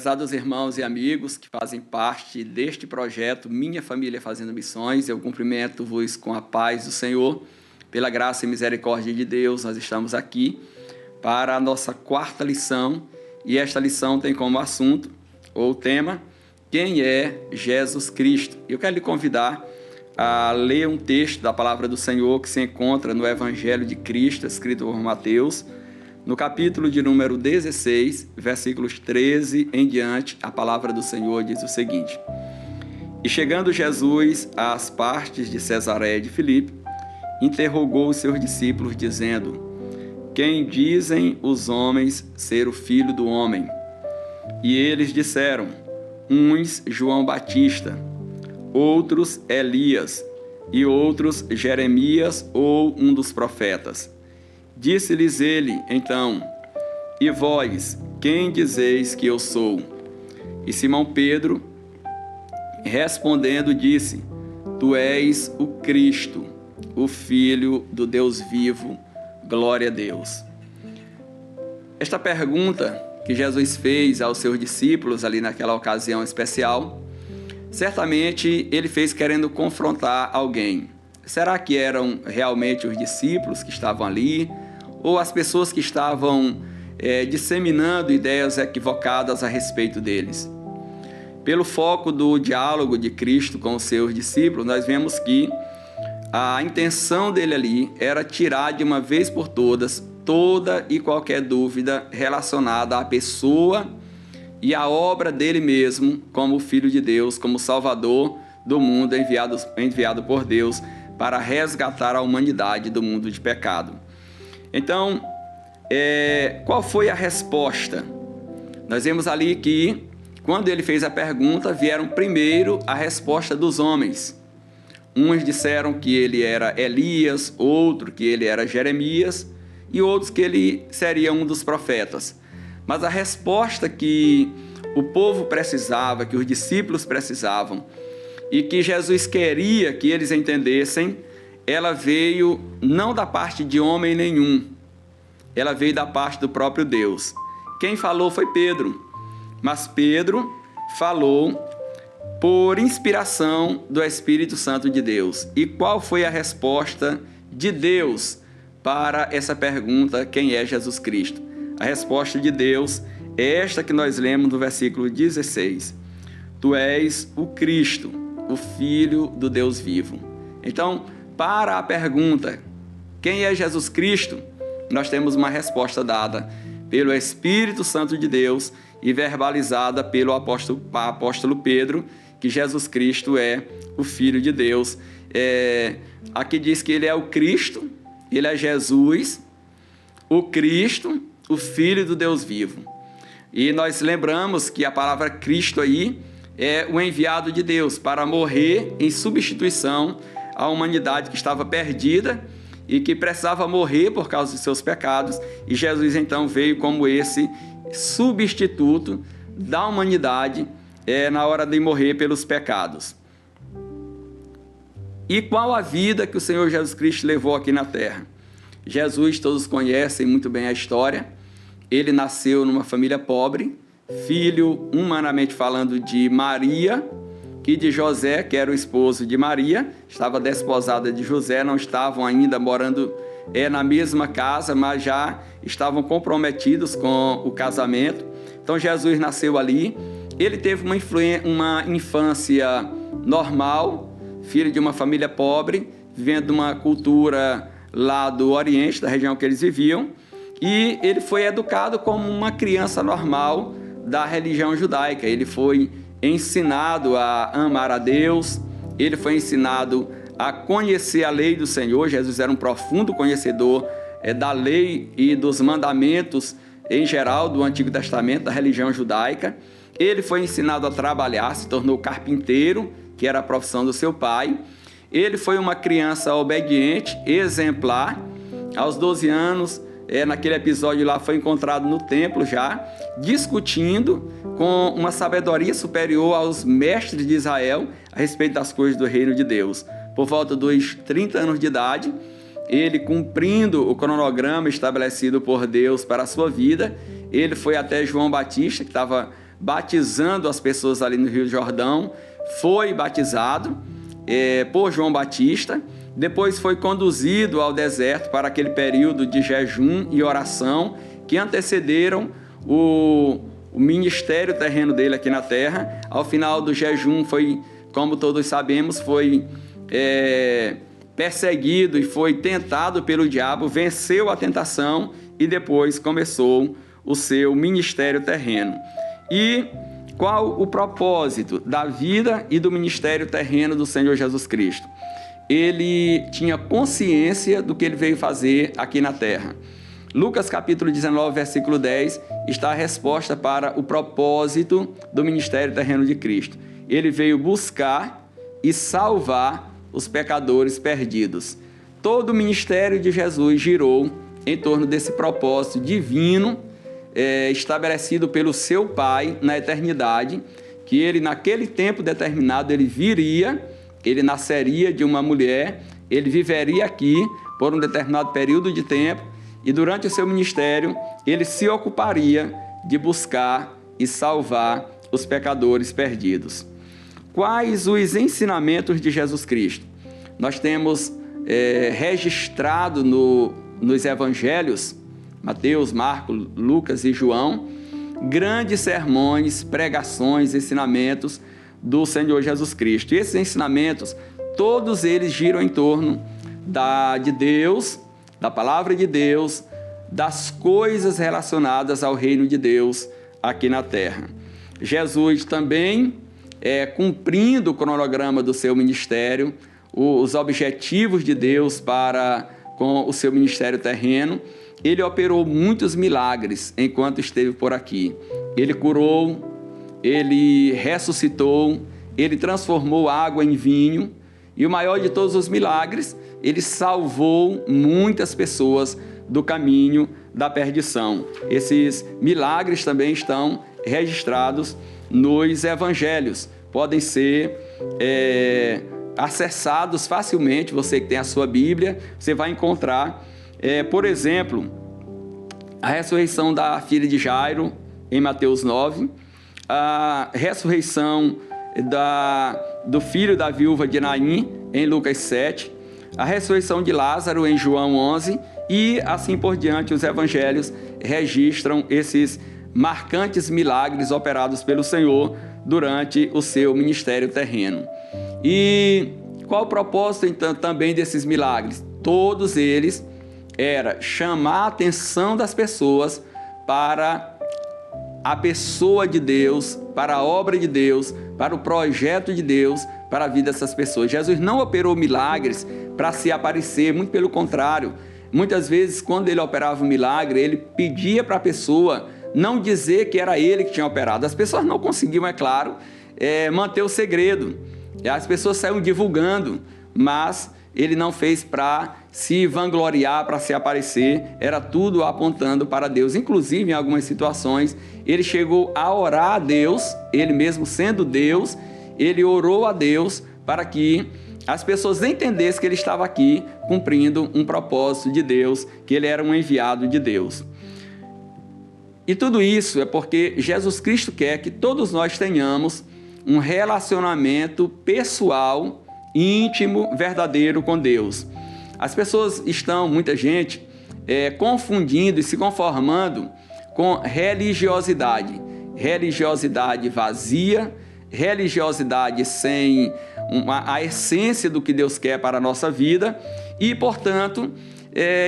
Prezados irmãos e amigos que fazem parte deste projeto Minha Família Fazendo Missões, eu cumprimento-vos com a paz do Senhor. Pela graça e misericórdia de Deus, nós estamos aqui para a nossa quarta lição, e esta lição tem como assunto, ou tema, quem é Jesus Cristo? Eu quero lhe convidar a ler um texto da palavra do Senhor que se encontra no Evangelho de Cristo, escrito por Mateus, no capítulo de número 16, versículos 13 em diante. A palavra do Senhor diz o seguinte: E chegando Jesus às partes de Cesareia de Filipe, interrogou os seus discípulos, dizendo: Quem dizem os homens ser o Filho do Homem? E eles disseram: uns João Batista, outros Elias, e outros Jeremias ou um dos profetas. Disse-lhes ele, então: E vós, quem dizeis que eu sou? E Simão Pedro, respondendo, disse: Tu és o Cristo, o Filho do Deus vivo. Glória a Deus. Esta pergunta que Jesus fez aos seus discípulos ali naquela ocasião especial, certamente ele fez querendo confrontar alguém. Será que eram realmente os discípulos que estavam ali? Ou as pessoas que estavam disseminando ideias equivocadas a respeito deles? Pelo foco do diálogo de Cristo com os seus discípulos, nós vemos que a intenção dele ali era tirar de uma vez por todas toda e qualquer dúvida relacionada à pessoa e à obra dele mesmo como Filho de Deus, como Salvador do mundo enviado por Deus para resgatar a humanidade do mundo de pecado. Então, qual foi a resposta? Nós vemos ali que, quando ele fez a pergunta, vieram primeiro a resposta dos homens. Uns disseram que ele era Elias, outro que ele era Jeremias, e outros que ele seria um dos profetas. Mas a resposta que o povo precisava, que os discípulos precisavam, e que Jesus queria que eles entendessem, ela veio não da parte de homem nenhum, ela veio da parte do próprio Deus. Quem falou foi Pedro, mas Pedro falou por inspiração do Espírito Santo de Deus. E qual foi a resposta de Deus para essa pergunta, quem é Jesus Cristo? A resposta de Deus é esta que nós lemos no versículo 16. Tu és o Cristo, o Filho do Deus vivo. Então, para a pergunta, quem é Jesus Cristo? Nós temos uma resposta dada pelo Espírito Santo de Deus e verbalizada pelo apóstolo Pedro, que Jesus Cristo é o Filho de Deus. Aqui diz que ele é o Cristo, ele é Jesus, o Cristo, o Filho do Deus vivo. E nós lembramos que a palavra Cristo aí é o enviado de Deus para morrer em substituição à humanidade que estava perdida e que precisava morrer por causa dos seus pecados. E Jesus então veio como esse substituto da humanidade na hora de morrer pelos pecados. E qual a vida que o Senhor Jesus Cristo levou aqui na terra? Jesus, todos conhecem muito bem a história. Ele nasceu numa família pobre, filho, humanamente falando, de Maria e de José, que era o esposo de Maria, estava desposada de José, não estavam ainda morando na mesma casa, mas já estavam comprometidos com o casamento. Então Jesus nasceu ali. Ele teve uma infância normal, filho de uma família pobre, vivendo uma cultura lá do Oriente, da região que eles viviam, e ele foi educado como uma criança normal da religião judaica. Ele foi ensinado a amar a Deus, ele foi ensinado a conhecer a lei do Senhor. Jesus era um profundo conhecedor da lei e dos mandamentos em geral do Antigo Testamento, da religião judaica. Ele foi ensinado a trabalhar, se tornou carpinteiro, que era a profissão do seu pai. Ele foi uma criança obediente, exemplar. Aos 12 anos, naquele episódio lá, foi encontrado no templo já, discutindo com uma sabedoria superior aos mestres de Israel a respeito das coisas do reino de Deus. Por volta dos 30 anos de idade, ele, cumprindo o cronograma estabelecido por Deus para a sua vida, ele foi até João Batista, que estava batizando as pessoas ali no Rio Jordão, foi batizado por João Batista, depois foi conduzido ao deserto para aquele período de jejum e oração que antecederam o ministério terreno dele aqui na terra. Ao final do jejum foi, como todos sabemos, foi perseguido e foi tentado pelo diabo, venceu a tentação e depois começou o seu ministério terreno. E qual o propósito da vida e do ministério terreno do Senhor Jesus Cristo? Ele tinha consciência do que ele veio fazer aqui na terra. Lucas capítulo 19, versículo 10, está a resposta para o propósito do ministério terreno de Cristo. Ele veio buscar e salvar os pecadores perdidos. Todo o ministério de Jesus girou em torno desse propósito divino, estabelecido pelo seu Pai na eternidade, que ele naquele tempo determinado ele viria, ele nasceria de uma mulher, ele viveria aqui por um determinado período de tempo e durante o seu ministério ele se ocuparia de buscar e salvar os pecadores perdidos. Quais os ensinamentos de Jesus Cristo? Nós temos registrado nos evangelhos, Mateus, Marcos, Lucas e João, grandes sermões, pregações, ensinamentos do Senhor Jesus Cristo. E esses ensinamentos, todos eles giram em torno de Deus, da palavra de Deus, das coisas relacionadas ao reino de Deus aqui na terra. Jesus também, cumprindo o cronograma do seu ministério, os objetivos de Deus para com o seu ministério terreno, ele operou muitos milagres enquanto esteve por aqui. Ele curou, ele ressuscitou, ele transformou água em vinho e o maior de todos os milagres, ele salvou muitas pessoas do caminho da perdição. Esses milagres também estão registrados nos evangelhos, podem ser acessados facilmente. Você que tem a sua Bíblia, você vai encontrar, por exemplo, a ressurreição da filha de Jairo em Mateus 9, a ressurreição do filho da viúva de Naim em Lucas 7, a ressurreição de Lázaro em João 11 e assim por diante. Os evangelhos registram esses marcantes milagres operados pelo Senhor durante o seu ministério terreno. E qual o propósito então também desses milagres? Todos eles era chamar a atenção das pessoas para a pessoa de Deus, para a obra de Deus, para o projeto de Deus, para a vida dessas pessoas. Jesus não operou milagres para se aparecer, muito pelo contrário. Muitas vezes, quando ele operava um milagre, ele pedia para a pessoa não dizer que era ele que tinha operado. As pessoas não conseguiam, é claro, manter o segredo. As pessoas saíam divulgando, mas ele não fez para se vangloriar, para se aparecer, era tudo apontando para Deus. Inclusive, em algumas situações, ele chegou a orar a Deus, ele mesmo sendo Deus, ele orou a Deus para que as pessoas entendessem que ele estava aqui cumprindo um propósito de Deus, que ele era um enviado de Deus. E tudo isso é porque Jesus Cristo quer que todos nós tenhamos um relacionamento pessoal, íntimo, verdadeiro com Deus. As pessoas estão, muita gente, confundindo e se conformando com religiosidade. Religiosidade vazia, religiosidade sem a essência do que Deus quer para a nossa vida e, portanto,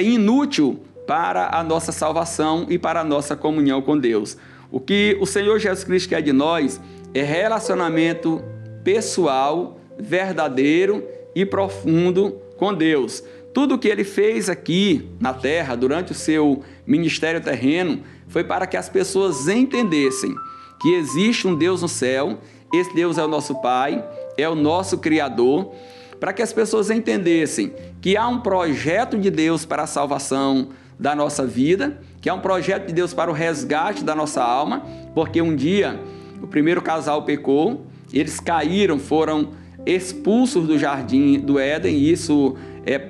inútil para a nossa salvação e para a nossa comunhão com Deus. O que o Senhor Jesus Cristo quer de nós é relacionamento pessoal, verdadeiro e profundo com Deus. Tudo o que ele fez aqui na terra, durante o seu ministério terreno, foi para que as pessoas entendessem que existe um Deus no céu, esse Deus é o nosso Pai, é o nosso Criador, para que as pessoas entendessem que há um projeto de Deus para a salvação da nossa vida, que há um projeto de Deus para o resgate da nossa alma, porque um dia o primeiro casal pecou, eles caíram, foram expulsos do jardim do Éden, e isso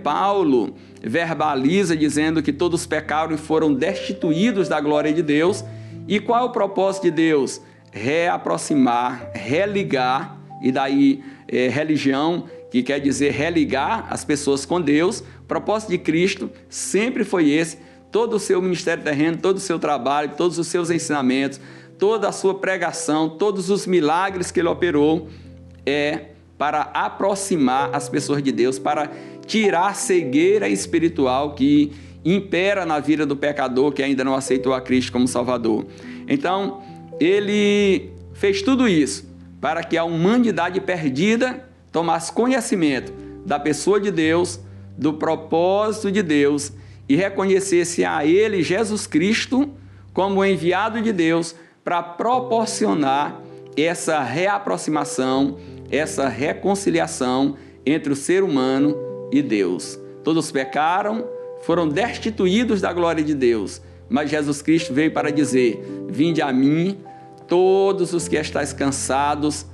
Paulo verbaliza dizendo que todos pecaram e foram destituídos da glória de Deus. E qual é o propósito de Deus? reaproximar, religar, e daí religião, que quer dizer religar as pessoas com Deus. O propósito de Cristo sempre foi esse. Todo o seu ministério terreno, todo o seu trabalho, todos os seus ensinamentos, toda a sua pregação, todos os milagres que ele operou é para aproximar as pessoas de Deus, para tirar a cegueira espiritual que impera na vida do pecador que ainda não aceitou a Cristo como Salvador. Então, ele fez tudo isso para que a humanidade perdida tomasse conhecimento da pessoa de Deus, do propósito de Deus e reconhecesse a ele, Jesus Cristo, como enviado de Deus para proporcionar essa reaproximação, essa reconciliação entre o ser humano e Deus. Todos pecaram, foram destituídos da glória de Deus, mas Jesus Cristo veio para dizer: vinde a mim, todos os que estáis cansados,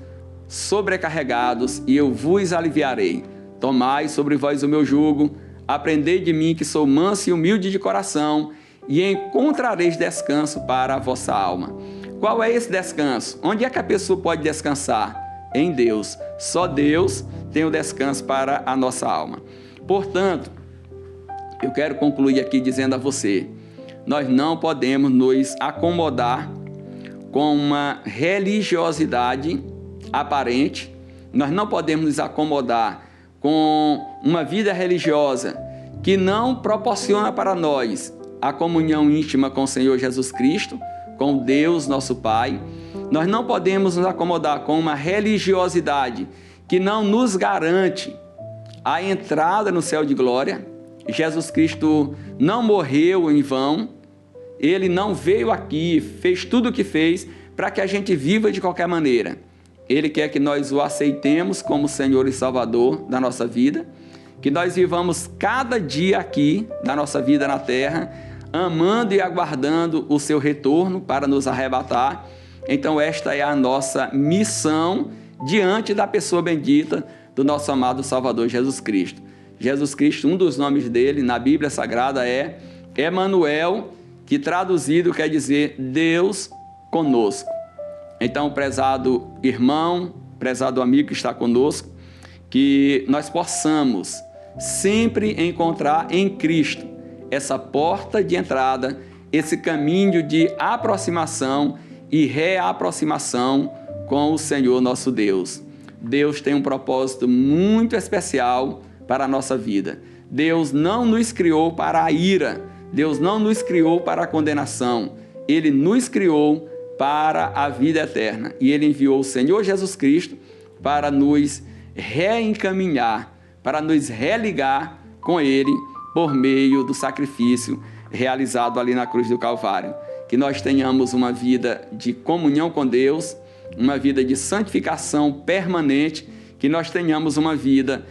sobrecarregados, e eu vos aliviarei. Tomai sobre vós o meu jugo, aprendei de mim, que sou manso e humilde de coração, e encontrareis descanso para a vossa alma. Qual é esse descanso? Onde é que a pessoa pode descansar? Em Deus. Só Deus tem o descanso para a nossa alma. Portanto, eu quero concluir aqui dizendo a você: nós não podemos nos acomodar com uma religiosidade aparente, nós não podemos nos acomodar com uma vida religiosa que não proporciona para nós a comunhão íntima com o Senhor Jesus Cristo, com Deus nosso Pai. Nós não podemos nos acomodar com uma religiosidade que não nos garante a entrada no céu de glória. Jesus Cristo não morreu em vão, ele não veio aqui, fez tudo o que fez para que a gente viva de qualquer maneira. Ele quer que nós o aceitemos como Senhor e Salvador da nossa vida, que nós vivamos cada dia aqui da nossa vida na terra, amando e aguardando o seu retorno para nos arrebatar. Então esta é a nossa missão diante da pessoa bendita do nosso amado Salvador Jesus Cristo. Jesus Cristo, um dos nomes dele na Bíblia Sagrada é Emanuel, que traduzido quer dizer Deus conosco. Então, prezado irmão, prezado amigo que está conosco, que nós possamos sempre encontrar em Cristo essa porta de entrada, esse caminho de aproximação e reaproximação com o Senhor nosso Deus. Deus tem um propósito muito especial para a nossa vida. Deus não nos criou para a ira, Deus não nos criou para a condenação, Ele nos criou para a vida eterna. E Ele enviou o Senhor Jesus Cristo para nos reencaminhar, para nos religar com Ele por meio do sacrifício realizado ali na cruz do Calvário. Que nós tenhamos uma vida de comunhão com Deus, uma vida de santificação permanente, que nós tenhamos uma vida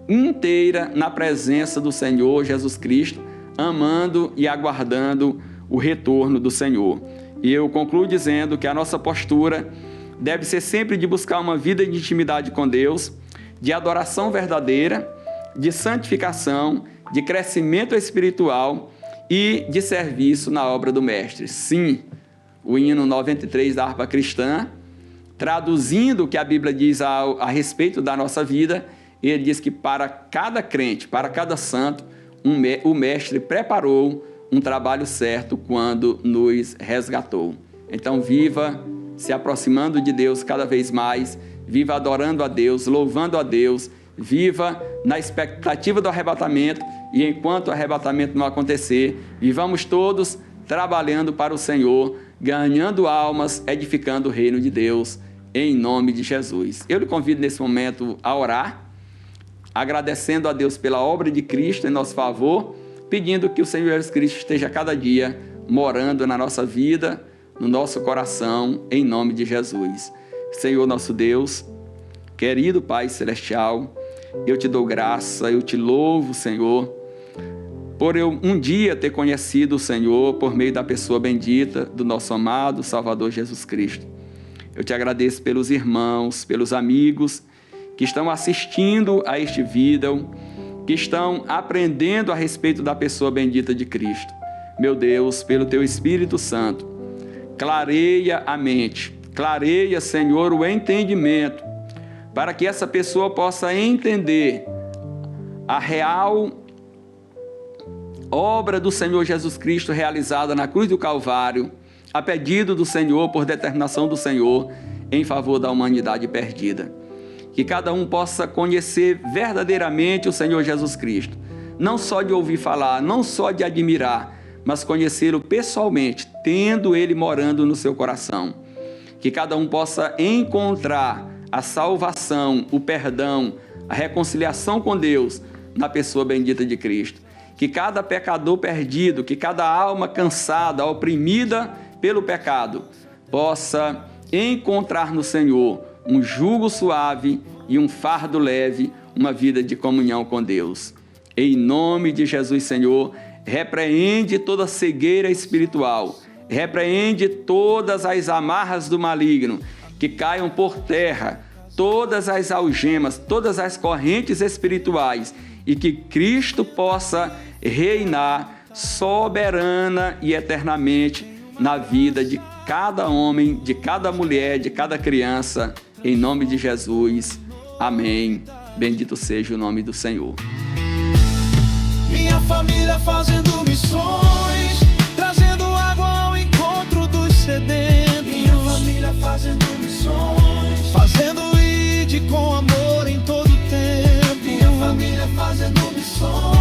inteira na presença do Senhor Jesus Cristo, amando e aguardando o retorno do Senhor. E eu concluo dizendo que a nossa postura deve ser sempre de buscar uma vida de intimidade com Deus, de adoração verdadeira, de santificação, de crescimento espiritual e de serviço na obra do Mestre. Sim, o hino 93 da harpa cristã, traduzindo o que a Bíblia diz a respeito da nossa vida, ele diz que para cada crente, para cada santo, o Mestre preparou um trabalho certo quando nos resgatou. Então viva se aproximando de Deus cada vez mais, viva adorando a Deus, louvando a Deus, viva na expectativa do arrebatamento, e enquanto o arrebatamento não acontecer, vivamos todos trabalhando para o Senhor, ganhando almas, edificando o reino de Deus, em nome de Jesus. Eu lhe convido nesse momento a orar, agradecendo a Deus pela obra de Cristo em nosso favor, pedindo que o Senhor Jesus Cristo esteja cada dia morando na nossa vida, no nosso coração, em nome de Jesus. Senhor nosso Deus, querido Pai Celestial, eu te dou graça, eu te louvo, Senhor, por eu um dia ter conhecido o Senhor por meio da pessoa bendita do nosso amado Salvador Jesus Cristo. Eu te agradeço pelos irmãos, pelos amigos que estão assistindo a este vídeo, que estão aprendendo a respeito da pessoa bendita de Cristo. Meu Deus, pelo Teu Espírito Santo, clareia a mente, Clareia, Senhor, o entendimento, para que essa pessoa possa entender a real obra do Senhor Jesus Cristo realizada na cruz do Calvário, a pedido do Senhor, por determinação do Senhor, em favor da humanidade perdida. Que cada um possa conhecer verdadeiramente o Senhor Jesus Cristo, não só de ouvir falar, não só de admirar, mas conhecê-lo pessoalmente, tendo ele morando no seu coração. Que cada um possa encontrar a salvação, o perdão, a reconciliação com Deus na pessoa bendita de Cristo. Que cada pecador perdido, que cada alma cansada, oprimida pelo pecado, possa encontrar no Senhor um jugo suave e um fardo leve, uma vida de comunhão com Deus. Em nome de Jesus, Senhor, repreende toda cegueira espiritual, repreende todas as amarras do maligno, que caiam por terra todas as algemas, todas as correntes espirituais, e que Cristo possa reinar soberana e eternamente na vida de cada homem, de cada mulher, de cada criança, em nome de Jesus. Amém. Bendito seja o nome do Senhor. Minha família fazendo missões, trazendo água ao encontro dos sedentos. Minha família fazendo missões, fazendo ID com amor em todo tempo. Minha família fazendo missões.